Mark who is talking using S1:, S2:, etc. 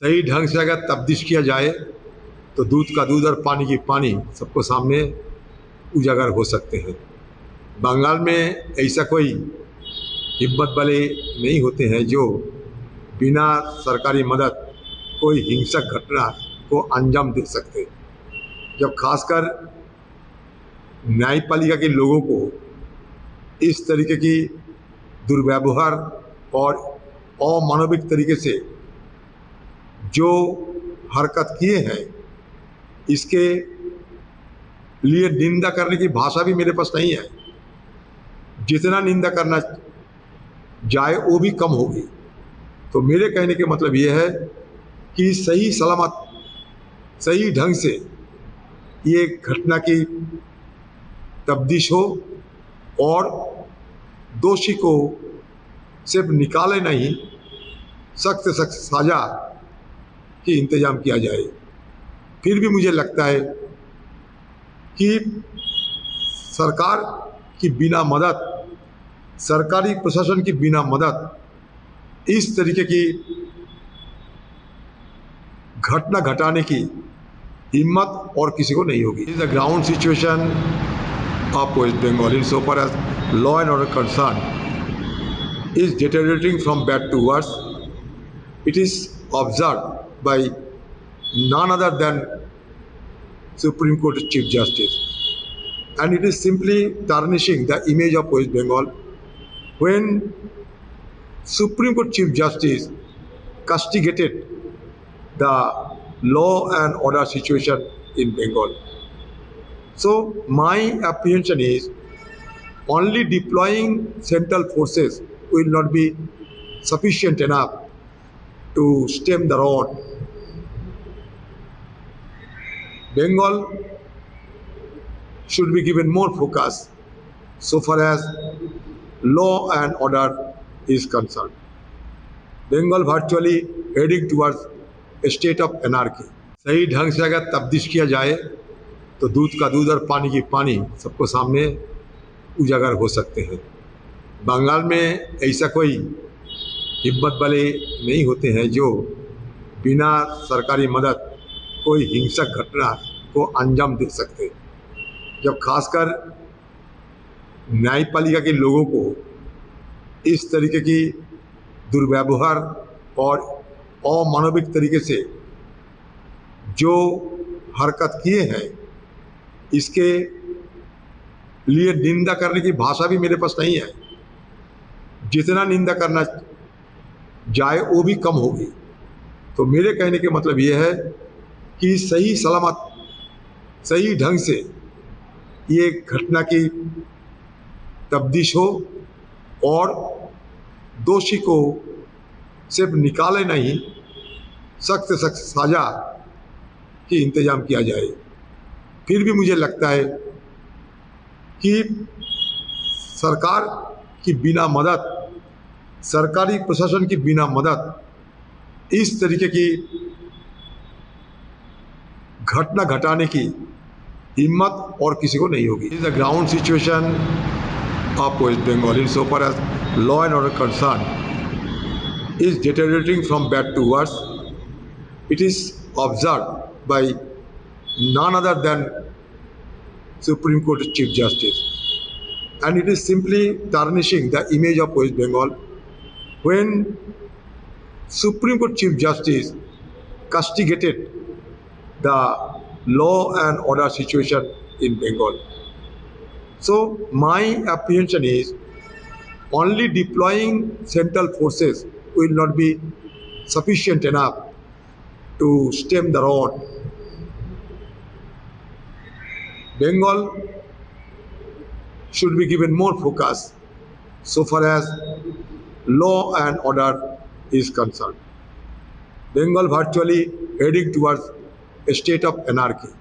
S1: सही ढंग से अगर तफ्तीश किया जाए तो दूध का दूध और पानी की पानी सबको सामने उजागर हो सकते हैं। बंगाल में ऐसा कोई हिम्मत वाले नहीं होते हैं जो बिना सरकारी मदद कोई हिंसक घटना को अंजाम दे सकते। जब खासकर न्यायपालिका के लोगों को इस तरीके की दुर्व्यवहार और अमानविक तरीके से जो हरकत किए हैं, इसके लिए निंदा करने की भाषा भी मेरे पास नहीं है। जितना निंदा करना जाए वो भी कम होगी। तो मेरे कहने के मतलब ये है कि सही सलामत सही ढंग से ये घटना की तफ्तीश हो और दोषी को सिर्फ निकाले नहीं, सख्त से सख्त सजा की इंतजाम किया जाए। फिर भी मुझे लगता है कि सरकार की बिना मदद, सरकारी प्रशासन की बिना मदद इस तरीके की घटना घटाने की हिम्मत और किसी को नहीं होगी। The ground situation of West Bengal in so far as law and order concern is deteriorating from bad to worse. It is observed by none other than Supreme Court Chief Justice, and it is simply tarnishing the image of West Bengal when Supreme Court Chief Justice castigated the law and order situation in Bengal. So my apprehension is only deploying central forces will not be sufficient enough to stem the rot. Bengal should be given more focus so far as law and order is concerned. Bengal virtually heading towards a state of anarchy. सही ढंग से अगर तफ्तीश किया जाए तो दूध का दूध और पानी की पानी सबको सामने उजागर हो सकते हैं। बंगाल में ऐसा कोई हिम्मत वाले नहीं होते हैं जो बिना सरकारी मदद कोई हिंसक घटना को अंजाम दे सकते। जब खासकर न्यायपालिका के लोगों को इस तरीके की दुर्व्यवहार और अमानविक तरीके से जो हरकत किए हैं, इसके लिए निंदा करने की भाषा भी मेरे पास नहीं है। जितना निंदा करना जाए वो भी कम होगी। तो मेरे कहने के मतलब ये है कि सही सलामत सही ढंग से ये घटना की तफ्तीश हो और दोषी को सिर्फ निकाले नहीं, सख्त से सख्त सजा की इंतजाम किया जाए। फिर भी मुझे लगता है कि सरकार की बिना मदद, सरकारी प्रशासन की बिना मदद इस तरीके की घटना घटाने की हिम्मत और किसी को नहीं होगी। The ground situation of West Bengal in so far as law and order concern is deteriorating from bad to worse. It is observed by none other than Supreme Court Chief Justice, and it is simply tarnishing the image of West Bengal when Supreme Court Chief Justice castigated the law and order situation in Bengal. So my apprehension is only deploying central forces will not be sufficient enough to stem the rot. Bengal should be given more focus so far as law and order is concerned. Bengal virtually heading towards a state of anarchy.